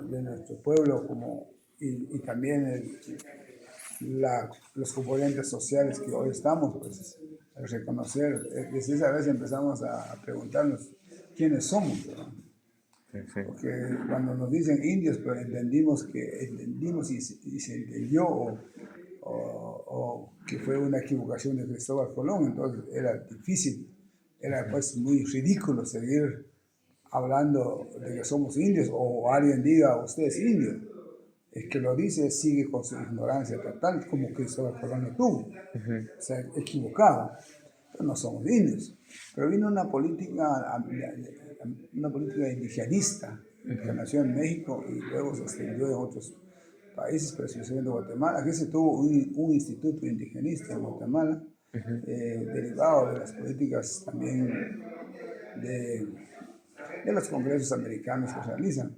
de nuestro pueblo y también los componentes sociales que hoy estamos, pues, a reconocer. Desde esa vez empezamos a preguntarnos quiénes somos, ¿verdad? Sí. Porque cuando nos dicen indios, pues entendimos y se entendió o que fue una equivocación de Cristóbal Colón, entonces era difícil, era pues muy ridículo seguir hablando de que somos indios o alguien diga usted es indio. El que lo dice sigue con su ignorancia total, como Cristóbal Colón lo tuvo, o sea, equivocado. Pero no somos indios. Pero vino una política indigenista que nació en México y luego se extendió en otros países, pero especialmente Guatemala. Aquí se tuvo un instituto indigenista en Guatemala, derivado de las políticas también de los congresos americanos que se realizan.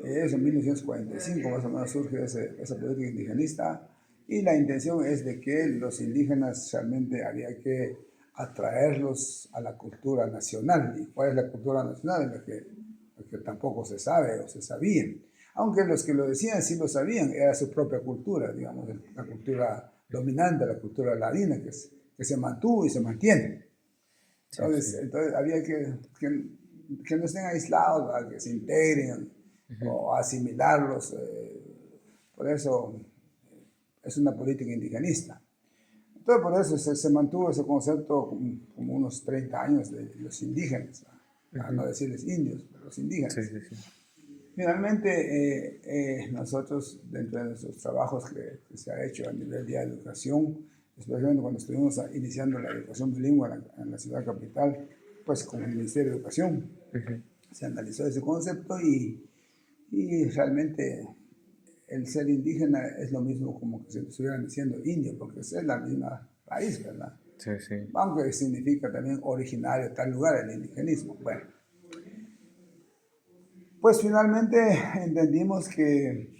Eso en 1945 más o menos surge esa política indigenista y la intención es de que los indígenas realmente había que atraerlos a la cultura nacional. ¿Y cuál es la cultura nacional? Lo que tampoco se sabe o se sabía. Aunque los que lo decían sí lo sabían, era su propia cultura, digamos, la cultura dominante, la cultura ladina, que se mantuvo y se mantiene. Entonces había que no estén aislados, que se integren o asimilarlos. Por eso es una política indigenista. Entonces por eso se mantuvo ese concepto como unos 30 años de los indígenas, a no decirles indios, pero los indígenas. Sí. Finalmente, nosotros, dentro de nuestros trabajos que se ha hecho a nivel de educación, especialmente cuando estuvimos iniciando la educación bilingüe en la ciudad capital, pues con el Ministerio de Educación, se analizó ese concepto y realmente el ser indígena es lo mismo como que se estuvieran diciendo indio, porque es la misma raíz, ¿verdad? Sí. Aunque significa también originario de tal lugar, el indigenismo. Bueno, pues finalmente entendimos que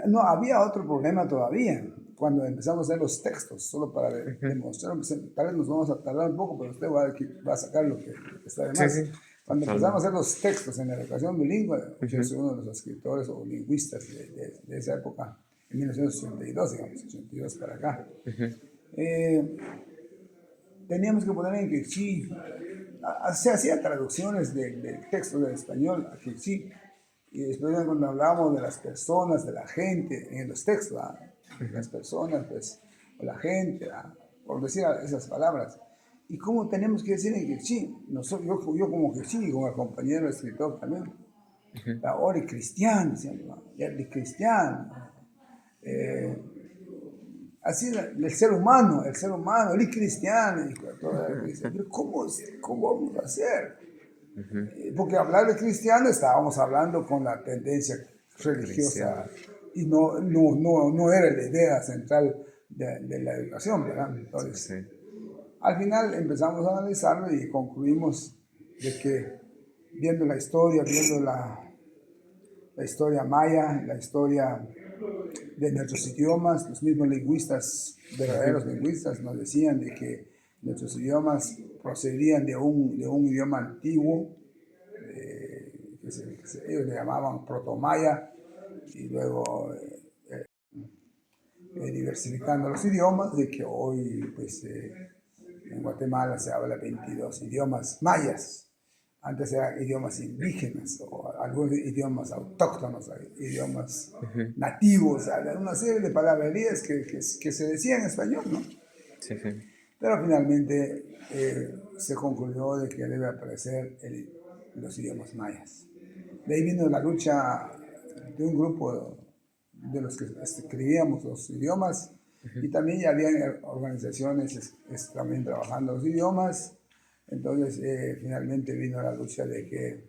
no había otro problema todavía cuando empezamos a hacer los textos, solo para demostrar, tal vez nos vamos a tardar un poco, pero usted va a sacar lo que está de más. Sí. Cuando empezamos a hacer los textos en la educación bilingüe, yo soy uno de los escritores o lingüistas de esa época, en 1982, digamos, 82 para acá. Teníamos que poner en quechí, se hacían traducciones del texto del español a quechí, y después cuando hablábamos de las personas, de la gente, en los textos, las personas, pues, o la gente, por decir esas palabras. ¿Y cómo tenemos que decir en quechí? Yo como quechí y con el compañero escritor también, la ori cristiano, el cristiano, así el ser humano, el cristiano, pero ¿cómo vamos a hacer? Porque hablar de cristiano estábamos hablando con la tendencia religiosa y no era la idea central de la educación, ¿verdad? Entonces, al final empezamos a analizarlo y concluimos de que viendo la historia, viendo la historia maya, la historia de nuestros idiomas, los mismos lingüistas, verdaderos lingüistas, nos decían de que nuestros idiomas procedían de un idioma antiguo, ellos le llamaban protomaya, y luego diversificando los idiomas, de que hoy pues, en Guatemala se habla 22 idiomas mayas. Antes eran idiomas indígenas o algunos idiomas autóctonos, idiomas nativos, una serie de palabrerías que se decían en español, ¿no? Sí. Pero finalmente se concluyó de que debe aparecer los idiomas mayas. De ahí vino la lucha de un grupo de los que escribíamos los idiomas y también ya habían organizaciones también trabajando los idiomas. Entonces finalmente vino la lucha de que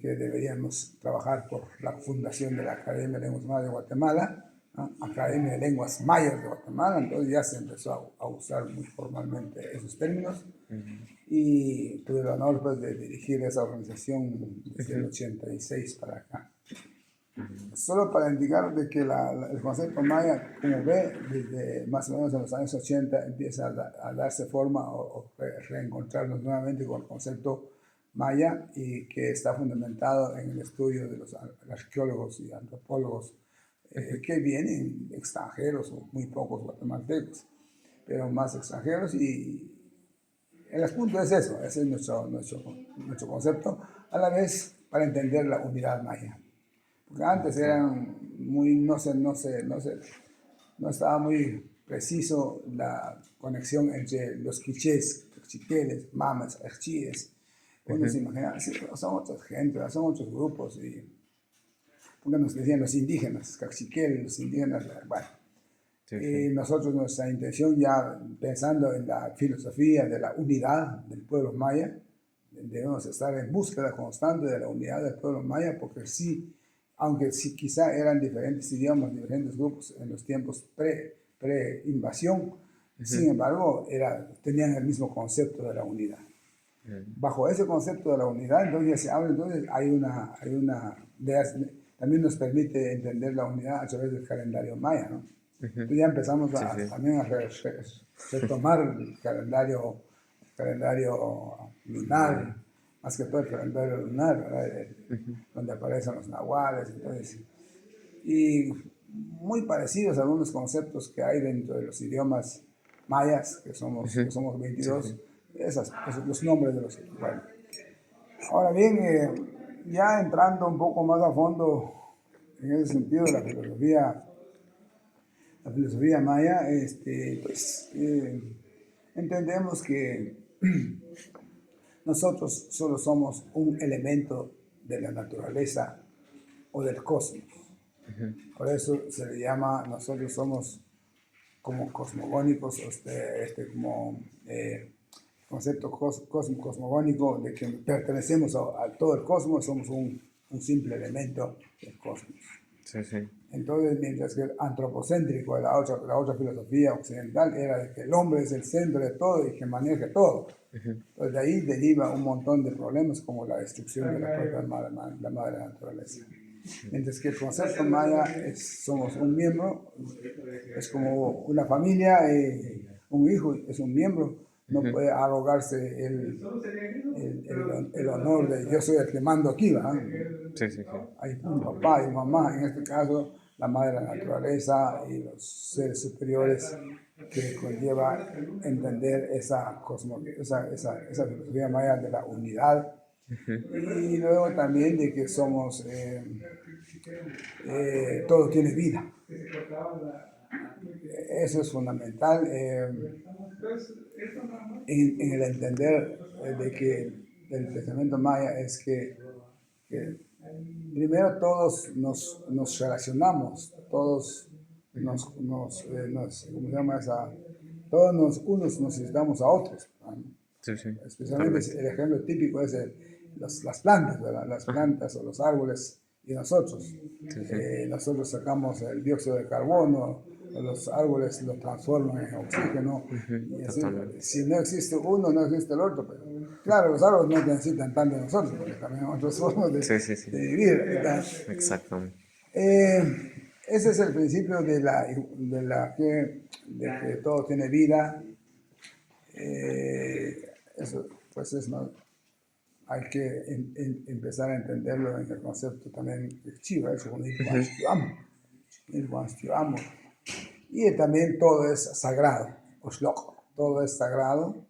deberíamos trabajar por la fundación de la Academia de Lenguas Mayas de Guatemala, ¿no? Academia de Lenguas Mayas de Guatemala. Entonces ya se empezó a usar muy formalmente esos términos y tuve el honor pues, de dirigir esa organización desde el 86 para acá. Solo para indicar de que el concepto maya, como ve, desde más o menos en los años 80 empieza a darse forma o reencontrarnos nuevamente con el concepto maya y que está fundamentado en el estudio de los arqueólogos y antropólogos que vienen extranjeros o muy pocos guatemaltecos, pero más extranjeros y el asunto es eso, ese es nuestro concepto, a la vez para entender la unidad maya. Porque antes eran muy, no estaba muy preciso la conexión entre los quichés, chiqueles, mamas, archíes. Uno se imagina, sí, son otras gente, son otros grupos, y porque nos decían los indígenas, cachiqueles, los indígenas, bueno. Y nosotros, nuestra intención ya pensando en la filosofía de la unidad del pueblo maya, debemos estar en búsqueda constante de la unidad del pueblo maya, porque sí, aunque sí quizá eran diferentes idiomas, diferentes grupos en los tiempos pre-invasión, sin embargo, tenían el mismo concepto de la unidad. Bajo ese concepto de la unidad, entonces se habla, entonces también nos permite entender la unidad a través del calendario maya, ¿no? Entonces ya empezamos también a retomar el calendario lunar, más que todo el calendario lunar, ¿verdad? Donde aparecen los nahuales, entonces, y muy parecidos a algunos conceptos que hay dentro de los idiomas mayas, que somos 22, esos los nombres de los que, bueno. Ahora bien, ya entrando un poco más a fondo en ese sentido de la filosofía maya, pues entendemos que nosotros solo somos un elemento de la naturaleza o del cosmos. Por eso se le llama, nosotros somos como cosmogónicos, como concepto cosmogónico de que pertenecemos a todo el cosmos, somos un simple elemento del cosmos. Entonces, mientras que el antropocéntrico, la otra filosofía occidental, era de que el hombre es el centro de todo y que maneja todo. Entonces, de ahí deriva un montón de problemas como la destrucción de la propia madre naturaleza. Mientras que el concepto maya somos un miembro, es como una familia, un hijo es un miembro, no puede arrogarse el honor de yo soy el que mando aquí, ¿verdad? Hay un papá y una mamá, en este caso la madre de la naturaleza y los seres superiores que conlleva entender esa filosofía maya de la unidad. Y luego también de que somos, todo tiene vida. Eso es fundamental en el entender de que el pensamiento maya es que primero todos nos relacionamos, todos ¿cómo se llama esa? Todos unos necesitamos a otros, ¿no? Especialmente el ejemplo típico es las plantas, ¿verdad? Las plantas o los árboles y nosotros. Nosotros sacamos el dióxido de carbono, los árboles lo transforman en oxígeno. Y así, si no existe uno, no existe el otro. Pero, claro, los árboles no necesitan tanto de nosotros, porque también hay otras formas de vivir, ¿verdad? Exactamente. Ese es el principio de que todo tiene vida. Eso, pues hay que empezar a entenderlo en el concepto también de Chiva, eso con y también todo es sagrado, todo es sagrado,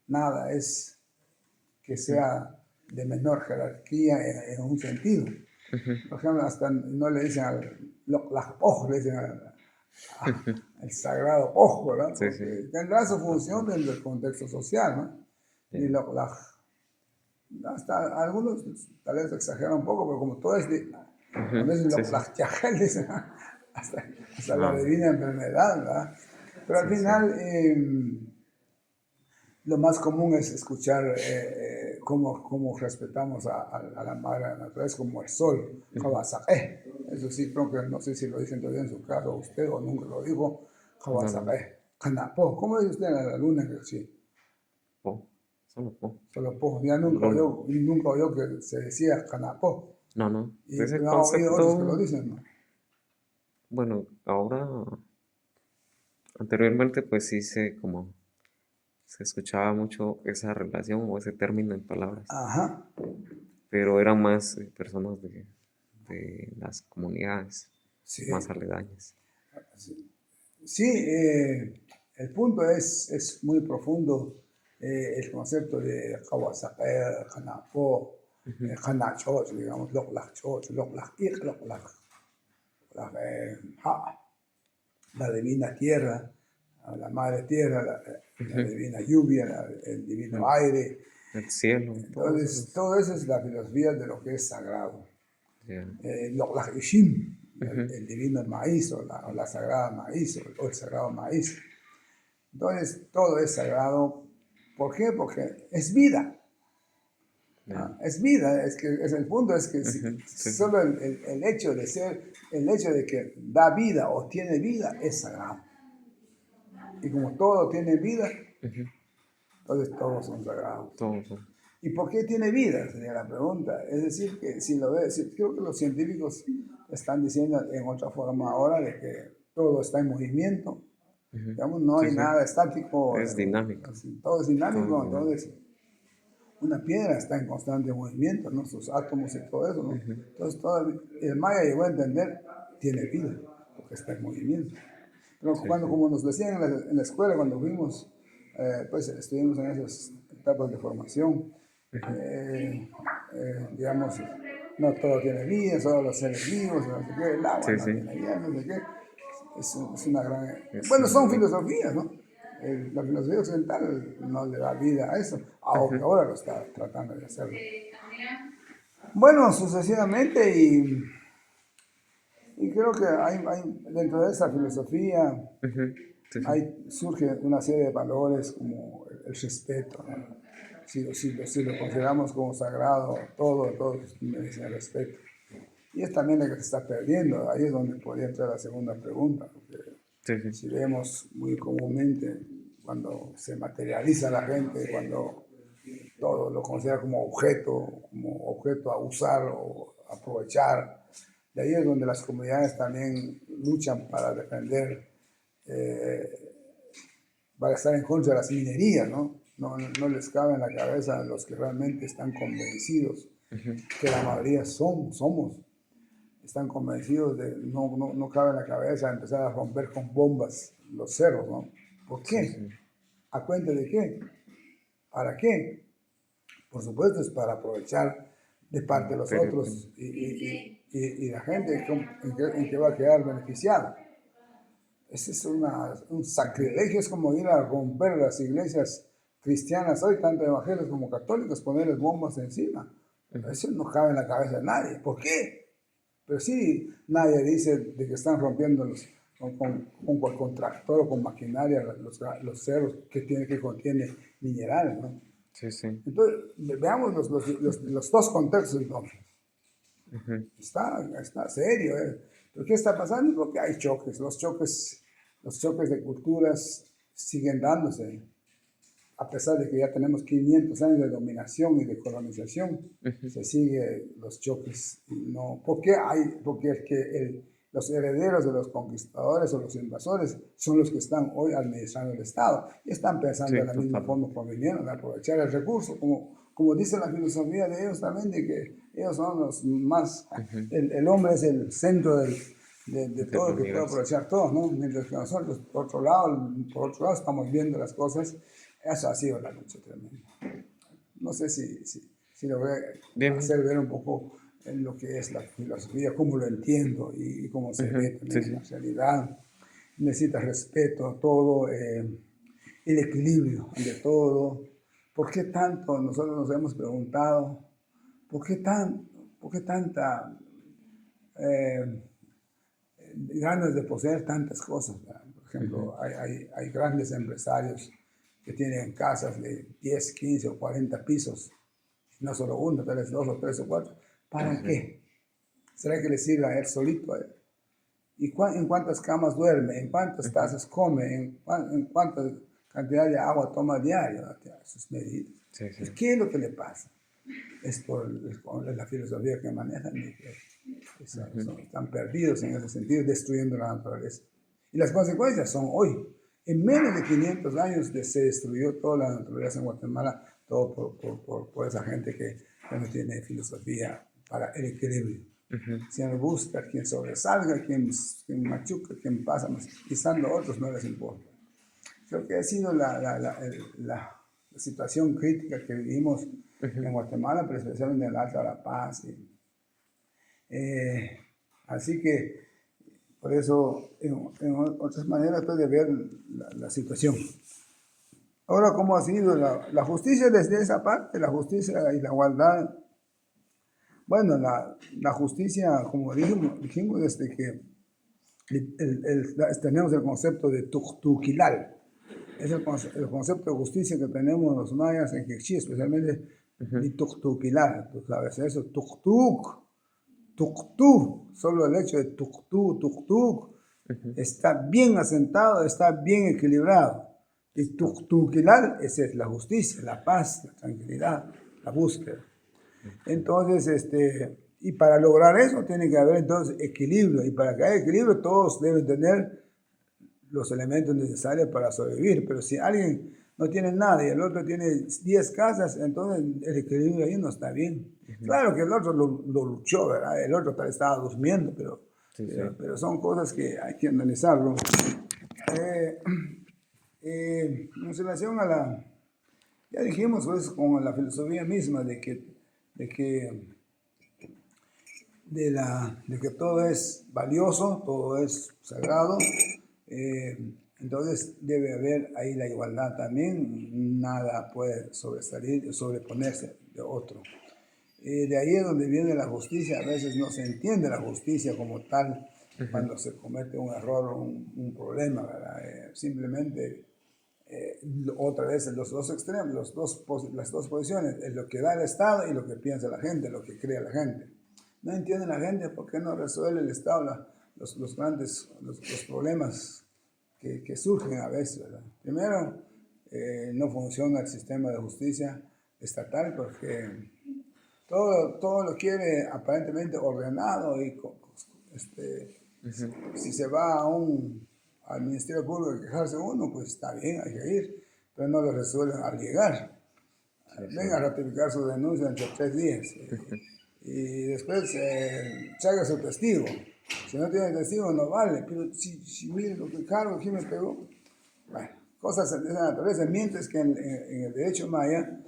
nada es que sea de menor jerarquía en un sentido. Por ejemplo, hasta no le dicen al le dicen al sagrado ojo, ¿verdad? Porque tendrá su función dentro del contexto social, ¿no? Y hasta algunos tal vez exageran un poco, pero como todo es a veces dicen hasta la divina enfermedad, ¿verdad? Pero al final lo más común es escuchar cómo respetamos a la madre naturaleza, como el sol, eso sí, creo que no sé si lo dicen todavía en su caso usted o nunca lo dijo, ¿cómo dice usted a la luna que sí? Solo po. Ya nunca oyó que se decía Canapó. No. Y no ha oído otros que lo dicen, ¿no? Bueno, ahora, anteriormente pues hice como se escuchaba mucho esa relación o ese término en palabras, Ajá, pero eran más personas de las comunidades más sí. aledañas. Sí, el punto es muy profundo. El concepto de Kawasaper, Hanako, Ujú, Hanachoch, digamos, Loklach Choch, Loklach Ik, Loklach, la divina tierra, la madre tierra, la ujú, divina lluvia, el divino ujú. aire. El cielo, todos Entonces, esos. todo eso es la filosofía de lo que es sagrado. Ya. Loklach Ishim, Ujú, el divino maíz o la sagrada maíz o el sagrado maíz. Entonces, todo es sagrado. ¿Por qué? Porque es vida. ya. ¿Ah? Es vida. Es que es el punto es que Ujú, sí, sí. solo el hecho de ser, el hecho de que da vida o tiene vida es sagrado. Y como todo tiene vida, Ujú, entonces todos son sagrados. todos son. ¿Y por qué tiene vida? Sería la pregunta. Es decir, que si lo ves, creo que los científicos están diciendo en otra forma ahora de que todo está en movimiento. Ujú, Digamos, no sí, hay sí. nada estático, Es dinámico. todo es Todo es dinámico, dinámico. entonces una piedra está en constante movimiento, ¿no? Sus átomos y todo eso, ¿no? Ujú, Entonces todo el maya llegó a entender, tiene vida, porque está en movimiento. Pero sí, cuando, sí. como nos decían en la escuela, cuando fuimos, pues estuvimos en esas etapas de formación, Ujú, digamos, no todo tiene vida, solo los seres vivos, no sé qué, el agua sí, no sí. tiene vida, no sé qué. Es una gran... Es Bueno, una son gran. filosofías, ¿no? La filosofía occidental no le da vida a eso, aunque Ujú, ahora lo está tratando de hacerlo. Bueno, sucesivamente y creo que dentro de esa filosofía ujú, sí, sí. surge una serie de valores como el respeto, ¿no? Si lo consideramos como sagrado, todo merece el respeto. Y es también lo que se está perdiendo. Ahí es donde podría entrar la segunda pregunta. Porque Sí, sí. si vemos muy comúnmente cuando se materializa la gente, cuando todo lo considera como objeto a usar o aprovechar, de ahí es donde las comunidades también luchan para defender, eh, para estar en contra de las minerías, ¿no? No les cabe en la cabeza a los que realmente están convencidos, Ujú, que la mayoría somos, están convencidos de, no cabe en la cabeza empezar a romper con bombas los cerros, ¿no? ¿Por sí, qué? sí. ¿A cuenta de qué? ¿Para qué? Por supuesto es para aprovechar de parte de los Pero, otros y la gente en que va a quedar beneficiada. Ese es un ujú, sacrilegio, es como ir a romper las iglesias cristianas hoy, tanto evangélicos como católicos, ponerles bombas encima. ujú, Eso no cabe en la cabeza de nadie. ¿Por qué? Pero sí, nadie dice de que están rompiendo con tractor o con maquinaria los cerros que contiene minerales, ¿no? sí, sí. Entonces, veamos los dos contextos entonces. Ujú, Está serio, ¿eh? ¿Pero qué está pasando? Porque hay choques. Los choques de culturas siguen dándose, a pesar de que ya tenemos 500 años de dominación y de colonización, ujú, se siguen los choques. No, ¿por qué hay? Porque los herederos de los conquistadores o los invasores son los que están hoy administrando el Estado y están pensando de sí, la misma totalmente. forma como vinieron, de aprovechar el recurso, como dice la filosofía de ellos también, de que ellos son los más, Ujú, el hombre es el centro de del todo, que puede universo. aprovechar todo, ¿no? Mientras que nosotros, por otro lado estamos viendo las cosas. Eso ha sido la lucha tremenda. No sé si lo voy a Bien, bien. hacer ver un poco en lo que es la filosofía, cómo lo entiendo y cómo se ve Ujú, sí, también en la sí. realidad. Necesita respeto a todo, el equilibrio de todo. ¿Por qué tanto? Nosotros nos hemos preguntado, ¿por qué, tan, por qué tanta eh, ganas de poseer tantas cosas? ¿Verdad? Por Ujú, ejemplo, hay grandes empresarios que tienen casas de 10, 15 o 40 pisos, no solo uno, tal vez dos o tres o cuatro. ¿Para ujú, qué? ¿Será que le sirve a él solito? ¿Y en cuántas camas duerme? ¿En cuántas ujú, tazas come? ¿En cuánta cantidad de agua toma diario? Sus medidas. sí, sí. Pues, ¿qué es lo que le pasa? Es por la filosofía que manejan y que Ujú, están perdidos en ese sentido, destruyendo la naturaleza. Y las consecuencias son hoy. En menos de 500 años se destruyó toda la naturaleza en Guatemala, todo por esa gente que no tiene filosofía para el equilibrio. Quien busca, quien sobresalga, quien machuca, quien pasa pisando a otros, no les importa. Creo que ha sido la situación crítica que vivimos en Guatemala, pero especialmente en el Alto de La Paz. Así que, por eso, en otras maneras puede ver la situación. Ahora, ¿cómo ha sido la justicia desde esa parte? La justicia y la igualdad. Bueno, la justicia, como dijimos desde que tenemos el concepto de tuquilal. Es el concepto de justicia que tenemos los mayas en Quechí, especialmente tuquilal. Tú sabes eso, tuctú, solo el hecho de tuctú, está bien asentado, está bien equilibrado. Y tuquilal, esa es la justicia, la paz, la tranquilidad, la búsqueda. Entonces, y para lograr eso tiene que haber entonces equilibrio, y para que haya equilibrio todos deben tener los elementos necesarios para sobrevivir, pero si alguien no tiene nada y el otro tiene 10 casas, entonces el equilibrio ahí no está bien. Claro que el otro lo luchó, ¿verdad? El otro estaba durmiendo, pero son cosas que hay que analizarlo. En relación a ya dijimos pues con la filosofía misma de que todo es valioso, todo es sagrado, entonces debe haber ahí la igualdad también, nada puede sobreponerse de otro. De ahí es donde viene la justicia, a veces no se entiende la justicia como tal cuando se comete un error o un problema, ¿verdad? Simplemente, otra vez, los dos extremos, las dos posiciones, es lo que da el Estado y lo que piensa la gente, lo que cree la gente. No entiende la gente por qué no resuelve el Estado los grandes los problemas que surgen a veces, ¿verdad? Primero, no funciona el sistema de justicia estatal porque todo lo quiere aparentemente ordenado y si se va al Ministerio Público a quejarse uno, pues está bien, hay que ir, pero no lo resuelven al llegar. Venga a ratificar su denuncia entre 3 días. Y después traiga su testigo. Si no tiene testigo no vale, pero si mire lo que cargo, ¿quién me pegó? Bueno, cosas de esa naturaleza, mientras que en el derecho maya,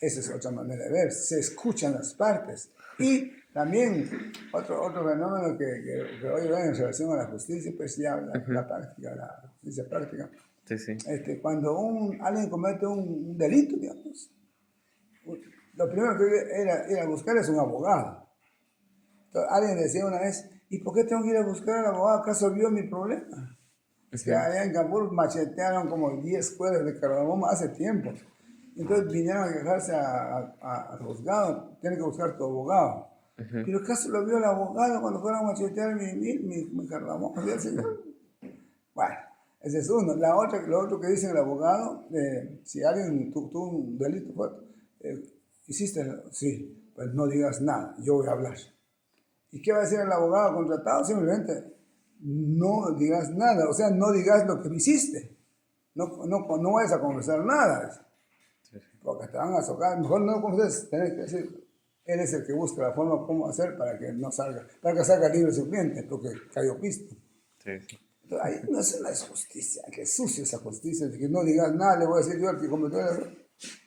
esa es otra manera de ver, se escuchan las partes. Y también otro fenómeno que hoy ven en relación a la justicia, pues ya la práctica, la justicia práctica. Cuando alguien comete un delito, digamos, lo primero que ir a buscar es un abogado. Entonces, alguien decía una vez, ¿y por qué tengo que ir a buscar al abogado? ¿Acaso vio mi problema? Es que allá en Cambur machetearon como 10 cuadras de Cardamoma hace tiempo. Entonces vinieron a quejarse al juzgado, tienen que buscar tu abogado. ¿Pero acaso lo vio el abogado cuando fueron a machetear mi Cardamoma? ¿Sí, el señor? Bueno, ese es uno. Lo otro que dice el abogado, si alguien tuvo un delito fuerte, ¿hiciste? Sí, pues no digas nada, yo voy a hablar. ¿Y qué va a decir el abogado contratado? Simplemente no digas nada, o sea, no digas lo que hiciste. No vayas a confesar nada, porque te van a socar. Mejor no confieses, tenés que decir, él es el que busca la forma cómo hacer para que salga libre su cliente, porque cayó pisto. Entonces, ahí no es justicia, que es sucio esa justicia, de que no digas nada, le voy a decir yo al que cometió el error.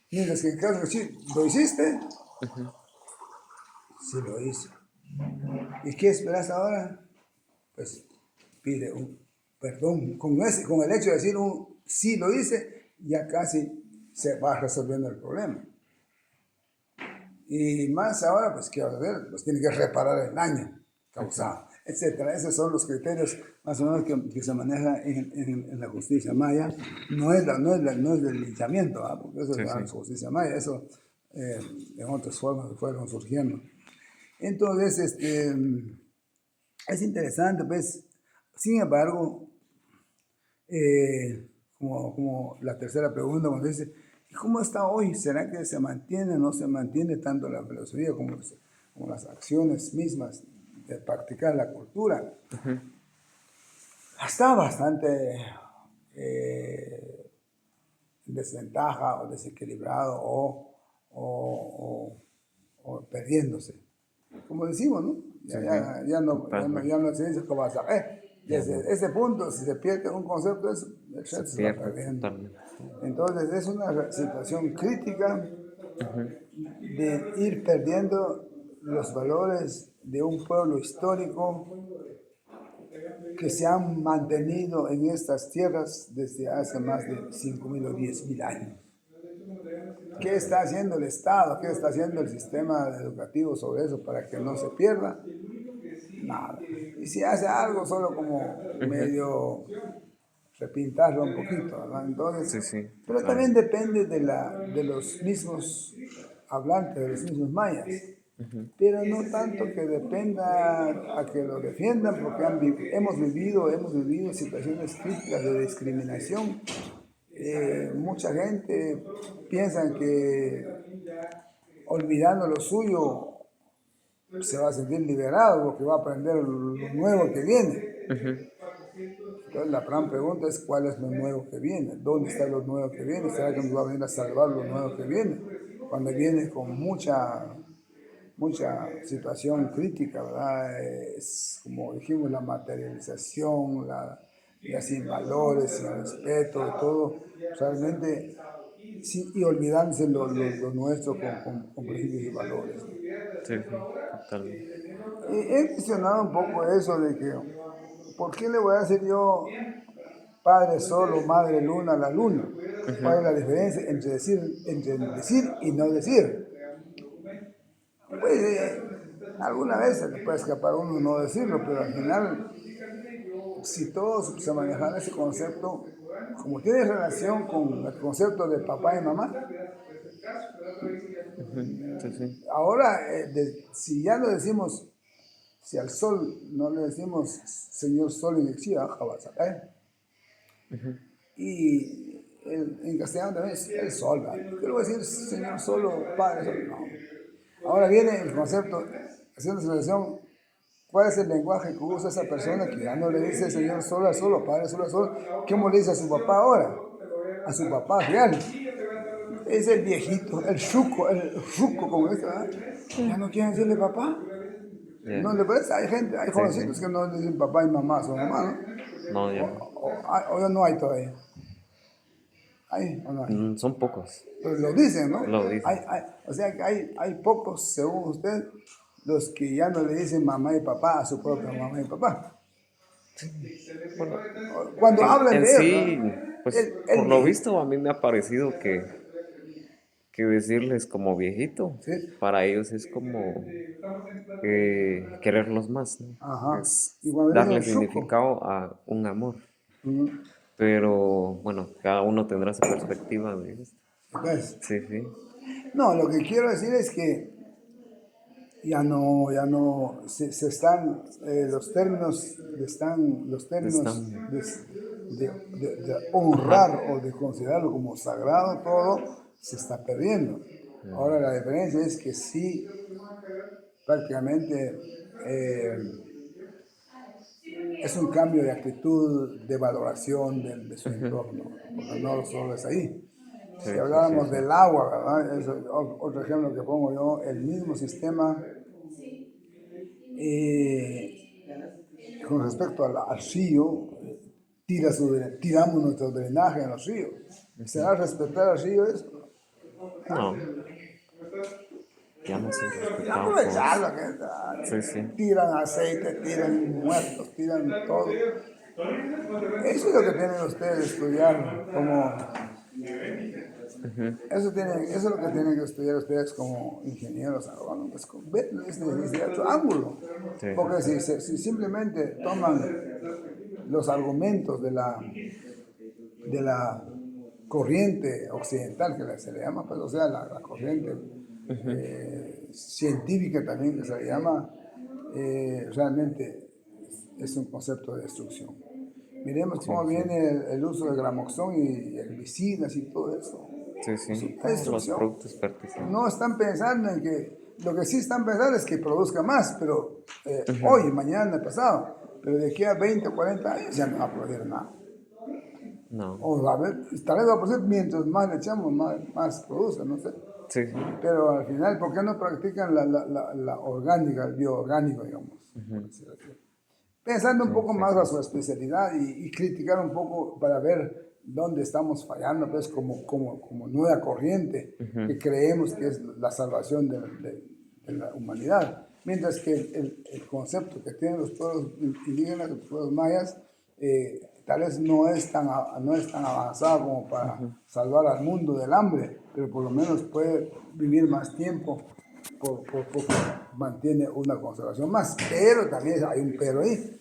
Mientras que en caso de sí, ¿lo hiciste? Sí lo hice. ¿Y qué esperas ahora? Pues pide un perdón. Con el hecho de decir sí lo hice, ya casi se va resolviendo el problema. Y más ahora, pues, ¿qué va a hacer? Pues tiene que reparar el daño causado, etcétera. Esos son los criterios más o menos que se manejan en la justicia maya. No es del linchamiento, ¿eh? Porque eso es la justicia maya. Eso en otras formas fueron surgiendo. Entonces, es interesante, pues, sin embargo, como la tercera pregunta, cuando dice, ¿cómo está hoy? ¿Será que se mantiene o no se mantiene tanto la filosofía como las acciones mismas de practicar la cultura? Está bastante en desventaja o desequilibrado o perdiéndose. Como decimos, ¿no? Sí, sí, totalmente. Ya no se dice como vas a Ya no, Desde ese punto, si se pierde un concepto, el se resto se va pierde perdiendo. totalmente. Entonces es una situación crítica Ujú, de ir perdiendo los valores de un pueblo histórico que se han mantenido en estas tierras desde hace más de 5.000 o 10.000 años. ¿Qué está haciendo el Estado? ¿Qué está haciendo el sistema educativo sobre eso para que no se pierda? Nada. Y si hace algo, solo como ujú. medio repintarlo un poquito, ¿no? Entonces, Sí, sí, pero también totalmente. depende de los mismos hablantes, de los mismos mayas. Ujú, Pero no tanto que dependa a que lo defiendan, porque hemos vivido situaciones críticas de discriminación. Mucha gente piensa que olvidando lo suyo se va a sentir liberado porque va a aprender lo nuevo que viene. ujú. Entonces la gran pregunta es cuál es lo nuevo que viene, dónde está lo nuevo que viene, será que nos va a venir a salvar lo nuevo que viene, cuando viene con mucha situación crítica, ¿verdad? Es como dijimos, la materialización, ya sin valores, sin respeto, de todo, realmente, sí, y olvidándose lo nuestro con principios y valores. Sí, sí, totalmente. He cuestionado un poco eso de que, ¿por qué le voy a hacer yo padre solo, madre luna a la luna? ¿Cuál es Ujú, la diferencia entre decir y no decir? Pues alguna vez se le puede escapar a uno no decirlo, pero al final, si todos se manejan ese concepto, como tiene relación con el concepto de papá y mamá, ujú. Sí, sí. ahora, si ya lo decimos, si al sol no le decimos señor sol y exía, Ujú. y en castellano también es el sol, ¿verdad? ¿Qué le voy a decir señor sol o padre sol? No. Ahora viene el concepto, haciendo relación. ¿Cuál es el lenguaje que usa esa persona que ya no le dice señor solo al solo, padre solo al solo? ¿Cómo le dice a su papá ahora? A su papá real. Es el viejito, el ruco como dice, ¿verdad? Ya no quieren decirle papá. Ya No no. le parece, hay gente, hay Sí, sí. jovencitos que no le dicen papá y mamá a su mamá, ¿no? No, ya no. O ya no hay todavía. ¿Hay o no hay? Son pocos. Pero lo dicen, ¿no? Lo dicen. O sea que hay pocos, según usted, los que ya no le dicen mamá y papá a su propia mamá y papá. Bueno, Cuando hablan en de él, ¿verdad? sí, pues El por lo viejito, visto a mí me ha parecido que decirles como viejito, ¿sí? para ellos es como quererlos más, ¿no? Ajá. Es Y cuando dicen darle chuco, significado a un amor. ujú, Pero bueno, cada uno tendrá su perspectiva de esto. ¿ves? Sí, sí. No, lo que quiero decir es que ya no, se están, los términos Están. de Ajá. honrar o de considerarlo como sagrado, todo se está perdiendo. Ahora la diferencia es que sí, prácticamente es un cambio de actitud, de valoración de su Ujú. entorno, porque no solo es ahí. Sí, Si sí, sí, habláramos sí. del agua, ¿verdad? Es otro ejemplo que pongo yo, el mismo sistema con respecto al río, tiramos nuestro drenaje en los ríos. ¿Será respetar al río eso? No, ya no se Y respetaba todo eso. aprovecharlo, Sí, sí. tiran aceite, tiran muertos, tiran todo. Eso es lo que tienen ustedes que estudiar como Ujú. eso es lo que tienen que estudiar ustedes como ingenieros agrónomos, ver desde otro ángulo. Sí, Porque si simplemente toman los argumentos de la corriente occidental, se le llama, pues, o sea, la corriente científica también que se le llama, realmente es un concepto de destrucción. Miremos sí, cómo sí. viene el uso de gramoxón y herbicidas y todo eso. Sí, Es sí. una Todos los destrucción. productos fertilizantes. No están pensando en que, lo que sí están pensando es que produzca más, pero Ujú. hoy, mañana, pasado, pero de aquí a 20 o 40 años ya no va a producir nada. No. O a ver, tal vez va a producir mientras más le echamos, más produce, no sé. Sí. Pero al final, ¿por qué no practican la orgánica, el bioorgánico, digamos? Por decirlo así? Pensando un Sí, poco sí, más sí. a su especialidad y criticar un poco para ver dónde estamos fallando, pues como nueva corriente que creemos que es la salvación de la humanidad. Mientras que el concepto que tienen los pueblos indígenas, los pueblos mayas, tal vez no es tan avanzado como para salvar al mundo del hambre, pero por lo menos puede vivir más tiempo por poco mantiene una conservación más, pero también hay un pero ahí.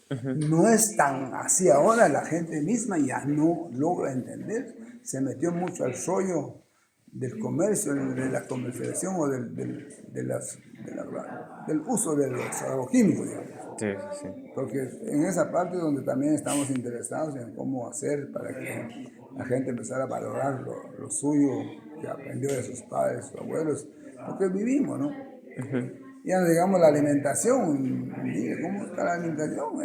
No es tan así ahora, la gente misma ya no logra entender, se metió mucho al rollo del comercio, de la comercialización o del uso de los agroquímicos, digamos. Sí, sí, sí. Porque en esa parte donde también estamos interesados en cómo hacer para que la gente empezara a valorar lo suyo que aprendió de sus padres, sus abuelos, porque vivimos, ¿no? Ya no digamos la alimentación, mire cómo está la alimentación,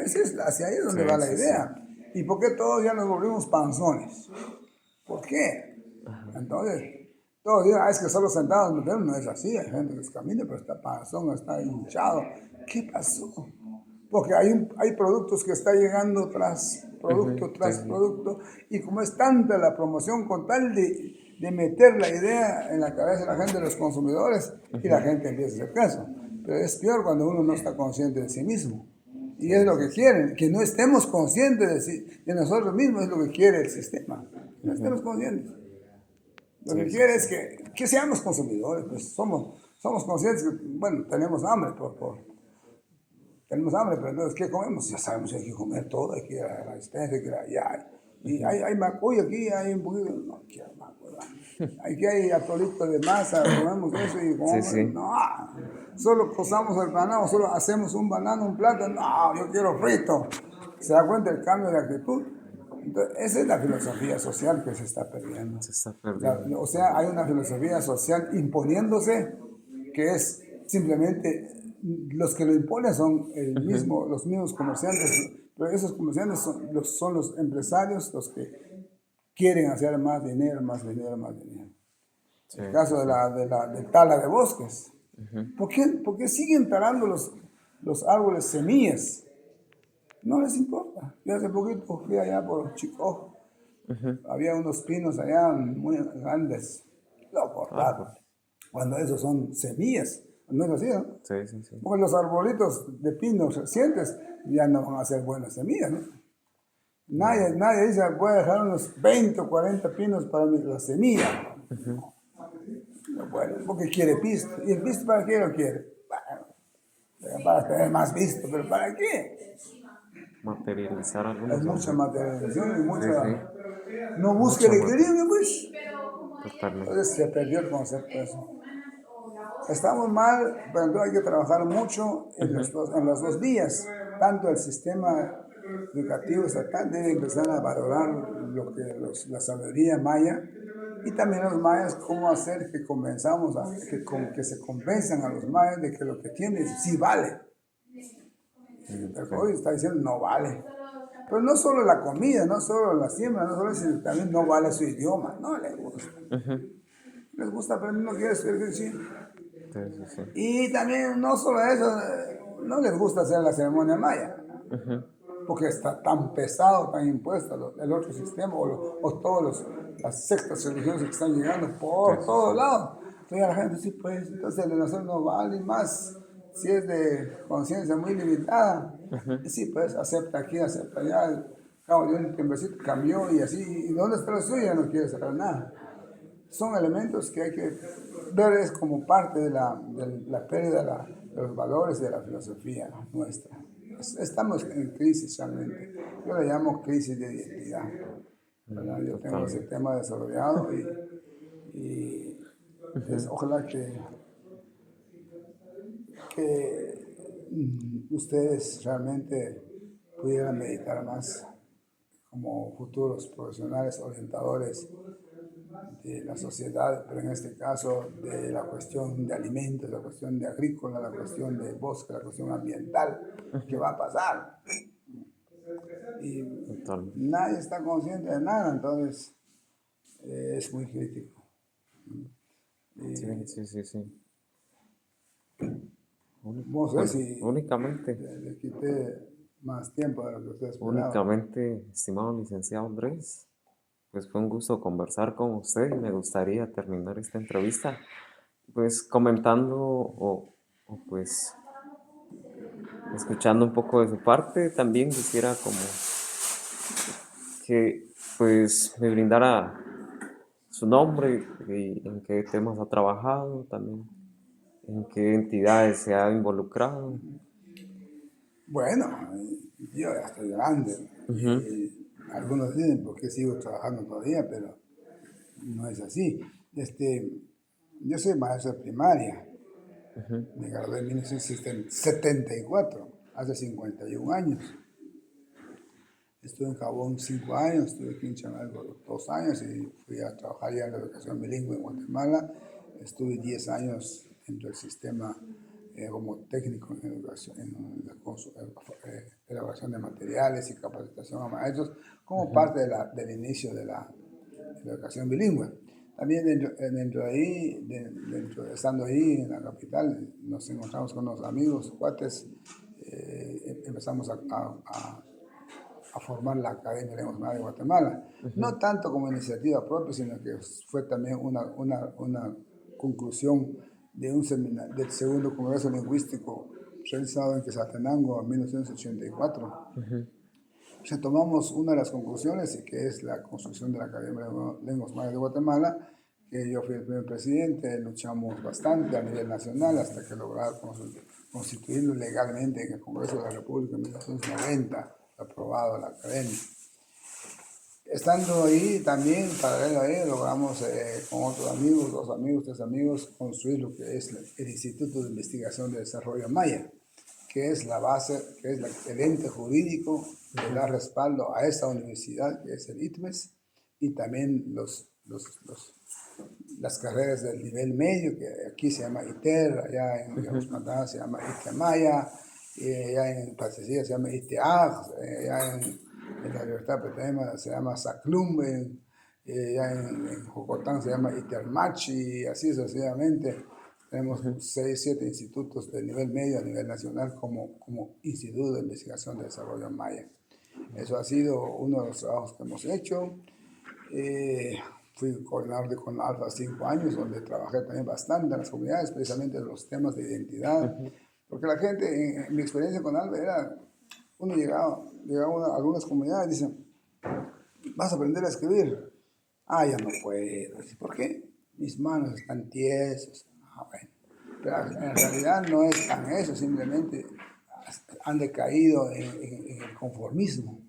hacia ahí es donde va Sí, la sí, sí. idea. ¿Y por qué todos ya nos volvimos panzones? ¿Por qué? Entonces, todos dicen, es que solo sentados, pero no es así, hay gente que camina, pero está panzón, está hinchado. ¿Qué pasó? Porque hay productos que están llegando Sí, tras sí. producto, y como es tanta la promoción con tal de meter la idea en la cabeza de la gente, de los consumidores, y la gente empieza a hacer caso. Pero es peor cuando uno no está consciente de sí mismo. Y es lo que quieren, que no estemos conscientes de nosotros mismos, es lo que quiere el sistema. No estemos conscientes. Lo que Sí, sí, quiere sí. es que seamos consumidores, pues somos conscientes que, bueno, tenemos hambre, tenemos hambre, pero entonces, ¿qué comemos? Ya sabemos que hay que comer todo, hay que ir a la despensa, hay que ir allá. Y hay macuy aquí, hay un poquito, no quiero macuy. Aquí hay atolito de masa, comemos eso y Sí, comemos, sí. no, solo cosamos el banano, solo hacemos un banano, un plato, no, yo quiero frito. ¿Se da cuenta el cambio de actitud? Entonces, esa es la filosofía social que se está perdiendo. Se está perdiendo. O sea, hay una filosofía social imponiéndose que es simplemente los que lo imponen son los mismos comerciantes, pero esos comerciantes son los empresarios los que quieren hacer más dinero, más dinero, más dinero. Sí, El sí, caso sí. de tala de bosques. ¿Por qué siguen talando los árboles semillas? No les importa. Yo hace poquito fui allá por Chico, había unos pinos allá muy grandes, lo Ah, cortaron. pues. Cuando esos son semillas, no es así, ¿no? Sí, sí, sí. Porque los arbolitos de pinos recientes ya no van a ser buenas semillas, ¿no? No. Nadie dice, voy a dejar unos 20 o 40 pinos para la semilla. No, bueno, porque quiere pisto. ¿Y el pisto para qué lo quiere? Bueno, para tener más pisto, pero ¿para qué? Materializar Es algunos, mucha hombre. materialización y Sí, sí. mucha... No busque Mucha el mate. equilibrio, pues. Totalmente. Entonces se perdió el concepto de eso. Estamos mal, pero entonces hay que trabajar mucho en las dos vías. Tanto el sistema educativo estatal debe empezar a valorar la sabiduría maya, y también los mayas, cómo hacer que convenzamos que se convenzan a los mayas de que lo que tienen sí vale. Pero hoy está diciendo no vale. Pero no solo la comida, no solo la siembra, no solo sino también no vale su idioma, no les gusta. Les gusta, pero no quiere escribir, sí. Sí, sí, sí. Y también no solo eso, no les gusta hacer la ceremonia maya, porque está tan pesado, tan impuesto el otro sistema o todas las sectas religiosas que están llegando Sí, por sí, sí. todos lados. Entonces la gente sí, pues, entonces el de nosotros no vale más si es de conciencia muy limitada. Y sí, pues, acepta aquí, acepta allá. Cabo de un tiembrecito cambió y así. ¿Y dónde está lo suyo? Ya no quiere saber nada. Son elementos que hay que ver es como parte de la pérdida de los valores de la filosofía nuestra. Estamos en crisis realmente. Yo le llamo crisis de identidad, ¿verdad? Yo tengo ese Totalmente. tema desarrollado y ojalá que ustedes realmente pudieran meditar más como futuros profesionales orientadores de la sociedad, pero en este caso de la cuestión de alimentos, la cuestión de agrícola, la cuestión de bosque, la cuestión ambiental, ¿qué va a pasar? Y Totalmente. nadie está consciente de nada, entonces es muy crítico. Sí, Y sí, sí, sí. no sé Bueno, si únicamente, le quité más tiempo de lo que usted esperaba. únicamente, estimado licenciado Andrés, pues fue un gusto conversar con usted y me gustaría terminar esta entrevista pues comentando pues escuchando un poco de su parte. También quisiera como que pues me brindara su nombre y en qué temas ha trabajado, también en qué entidades se ha involucrado. Bueno, yo ya estoy grande Ujú, y algunos dicen por qué sigo trabajando todavía, pero no es así. Yo soy maestro de primaria, ujú, me gradué en 1974, hace 51 años. Estuve en Jabón 5 años, estuve aquí en Chanalco 2 años y fui a trabajar ya en la educación bilingüe en Guatemala. Estuve 10 años dentro del sistema como técnico en educación, en la elaboración de materiales y capacitación a maestros, como ujú, parte del inicio de la educación bilingüe. También dentro de ahí, estando ahí en la capital, nos encontramos con los amigos, cuates, empezamos a formar la Academia de Lengua Esmeralda de Guatemala. ujú. No tanto como iniciativa propia, sino que fue también una conclusión de un seminario, del segundo Congreso Lingüístico realizado en Quetzaltenango en 1984. Retomamos una de las conclusiones, y que es la construcción de la Academia de Lenguas Mayas de Guatemala, que yo fui el primer presidente, luchamos bastante a nivel nacional hasta que logramos constituirlo legalmente en el Congreso de la República en 1990, aprobado la Academia. Estando ahí también, paralelo a ello, logramos con otros amigos, 2 amigos, 3 amigos, construir lo que es el Instituto de Investigación de Desarrollo Maya, que es la base, que es el ente jurídico que da respaldo a esta universidad, que es el ITMES, y también las carreras del nivel medio, que aquí se llama ITER, allá en Yabuspantán se llama ITEMAYA, y allá en Pasecilla se llama ITEAG, allá en la Libertad Petrema se llama SACLUM, allá en Jocotán se llama ITERMACHI, y así sucesivamente. Tenemos 6, 7 institutos de nivel medio a nivel nacional como Instituto de Investigación de Desarrollo Maya. Eso ha sido uno de los trabajos que hemos hecho. Eh, Fui coordinador de CONALFA 5 años, donde trabajé también bastante en las comunidades, precisamente en los temas de identidad, porque la gente, en mi experiencia con ALBA era, uno llegaba a algunas comunidades y dicen, ¿vas a aprender a escribir? Ah, ya no puedo. ¿Por qué? Mis manos están tiesas. Ah, bueno. Pero en realidad no es tan eso, simplemente han decaído en el conformismo.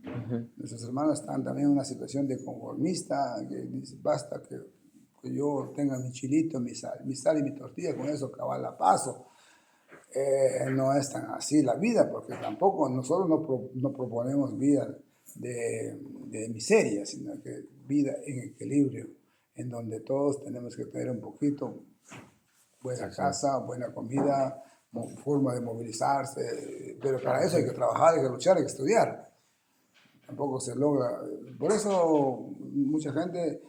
Nuestros hermanos están también en una situación de conformista, que dice, basta que yo tenga mi chilito, mi sal y mi tortilla, con eso cabal la paso. No es tan así la vida, porque tampoco nosotros no proponemos vida de miseria, sino que vida en equilibrio, en donde todos tenemos que tener un poquito buena Sí, sí. casa, buena comida, forma de movilizarse, pero para eso hay que trabajar, hay que luchar, hay que estudiar. Tampoco se logra. Por eso mucha gente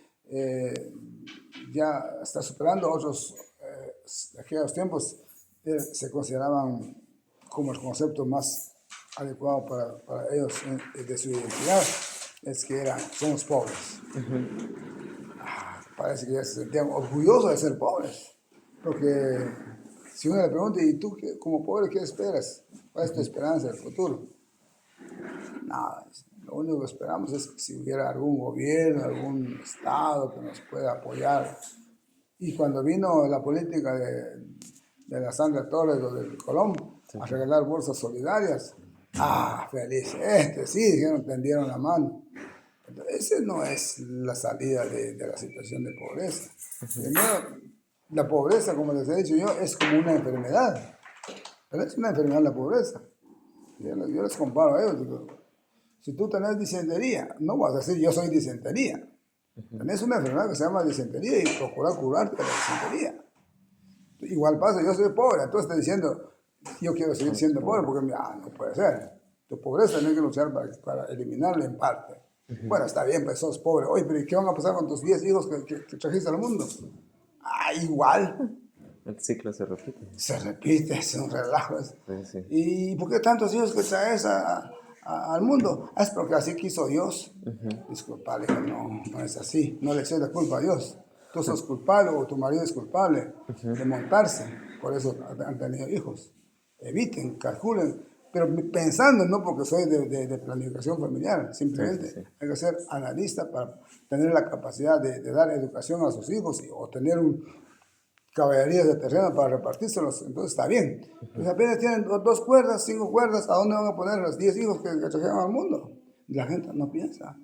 ya está superando otros, aquellos tiempos se consideraban como el concepto más adecuado para ellos de su identidad, es que somos pobres. Parece que ya se sentían orgullosos de ser pobres, porque si uno le pregunta, ¿y tú como pobre qué esperas? ¿Cuál es tu esperanza del futuro? Nada, lo único que esperamos es que si hubiera algún gobierno, algún estado que nos pueda apoyar. Y cuando vino la política de la Sandra Torres o del Colón Sí, a sí. regalar bolsas solidarias, feliz, sí, dijeron, tendieron la mano. Entonces, esa no es la salida de la situación de pobreza. Primero, la pobreza, como les he dicho yo, es como una enfermedad. Pero es una enfermedad la pobreza. Yo les comparo a ellos. Digo, si tú tenés disentería, no vas a decir yo soy disentería. Tenés una enfermedad que se llama disentería y procurar curarte de la disentería. Igual pasa, yo soy pobre, entonces estoy diciendo, yo quiero seguir Somos siendo pobre pobres. porque no puede ser. tu pobreza tienes que luchar para eliminarla en parte. Bueno, está bien, pues sos pobre. Oye, pero ¿y qué van a pasar con tus 10 hijos que trajiste al mundo? Ah, igual. El ciclo se repite. Se repite, es un relajo. Sí, sí. ¿Y por qué tantos hijos que traes al mundo? Es porque así quiso Dios. Disculpale, no es así. No le eches la culpa a Dios. Tú sos culpable o tu marido es culpable de montarse. Por eso han tenido hijos. Eviten, calculen. Pero pensando, no porque soy de planificación familiar. Simplemente Sí, sí, sí. hay que ser analista para tener la capacidad de dar educación a sus hijos o tener caballerías de terreno para repartírselos, entonces está bien. Pues apenas tienen 2 cuerdas, 5 cuerdas, ¿a dónde van a poner los 10 hijos que trajeron al mundo? Y la gente no piensa.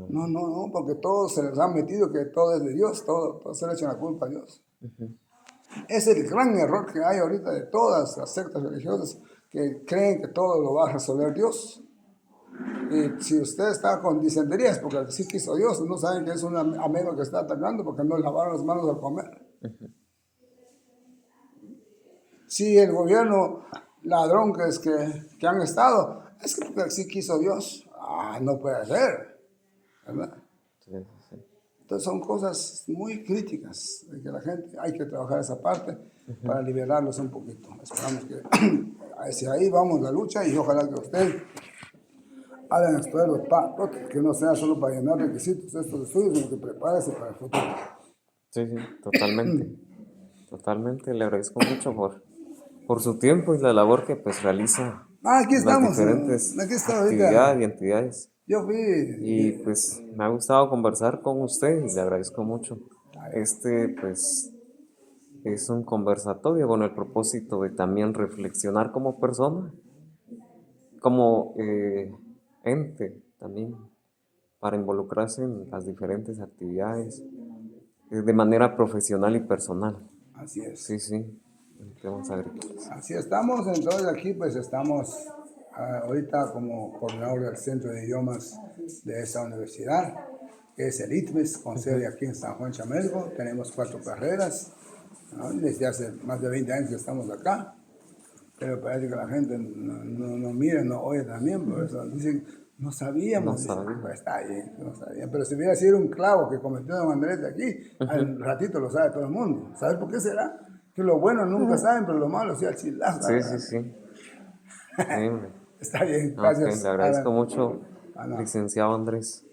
No, porque todos se les han metido que todo es de Dios, todo se le echa la culpa a Dios. Es el gran error que hay ahorita de todas las sectas religiosas que creen que todo lo va a resolver Dios. Y si usted está con disentería es porque sí quiso Dios, no saben que es un amigo que está atacando porque no lavaron las manos al comer. Si el gobierno ladrón que han estado, es que porque así quiso Dios. Ah, no puede ser, ¿verdad? Sí, sí, sí. Entonces son cosas muy críticas de que la gente hay que trabajar esa parte para liberarlos un poquito. Esperamos que hacia ahí vamos la lucha y ojalá que usted hagan estudiar los que no sea solo para llenar requisitos de estos estudios, sino que prepárese para el futuro. Sí, sí, totalmente. Totalmente. Le agradezco mucho por su tiempo y la labor que pues realiza Ah, aquí en las estamos, diferentes aquí está ahorita. actividades y entidades. Yo fui, Y pues me ha gustado conversar con usted y le agradezco mucho. Este pues es un conversatorio con el propósito de también reflexionar como persona, como ente también, para involucrarse en las diferentes actividades de manera profesional y personal. así es. Sí, sí, en temas agrícolas. Así estamos, entonces aquí pues estamos ahorita como coordinador del Centro de Idiomas de esta universidad, que es el ITMES, con sede aquí en San Juan Chamelgo. Tenemos 4 carreras, ¿no? Desde hace más de 20 años que estamos acá, pero parece que la gente no mira, no oye también, por eso dicen, no No sabíamos, dicen, sabía. pues está bien, no sabían, pero si hubiera sido un clavo que cometió don Andrés de aquí, al ratito lo sabe todo el mundo. ¿Sabes por qué será? Que lo bueno nunca saben, pero lo malo sí al chilazo. Sí, sí, sí. Sí, hombre. Está bien, Ok, gracias, le agradezco Alan. mucho, Ah, no. licenciado Andrés.